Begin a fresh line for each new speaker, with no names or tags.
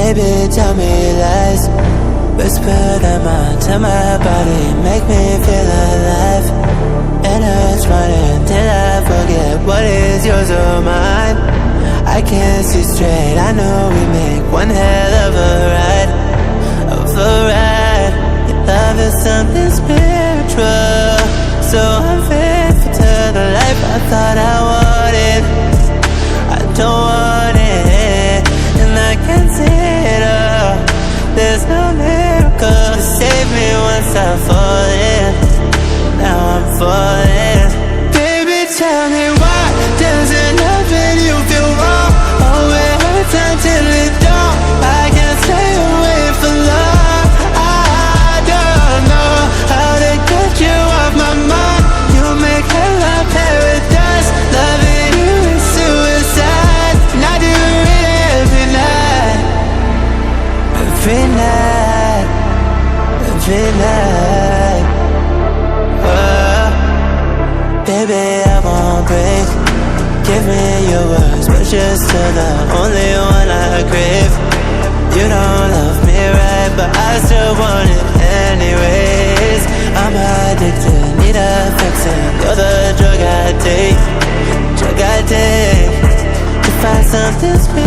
Baby, tell me lies. Whisper them onto my body, make me feel alive. And it's running till I forget what is yours or mine. I can't see straight, I know we make one hell of a ride. Your love is something spiritual, so I'm faithful to the life I thought I wanted. I don't want it, and I can't see it all. There's no miracle to save me once I fall in. Now I'm falling. Baby, tell me why does it loving you feel wrong? Oh, it hurts until it don't. I can't stay away for long. I don't know how to get you off my mind. You make hell of paradise. Loving you is suicide, and I do it every night. Every night, every night. Baby, I won't break. Give me your words, but you're still the only one I crave. You don't love me right, but I still want it anyways. I'm addicted, need a fixin'. You're the drug I take to find something special.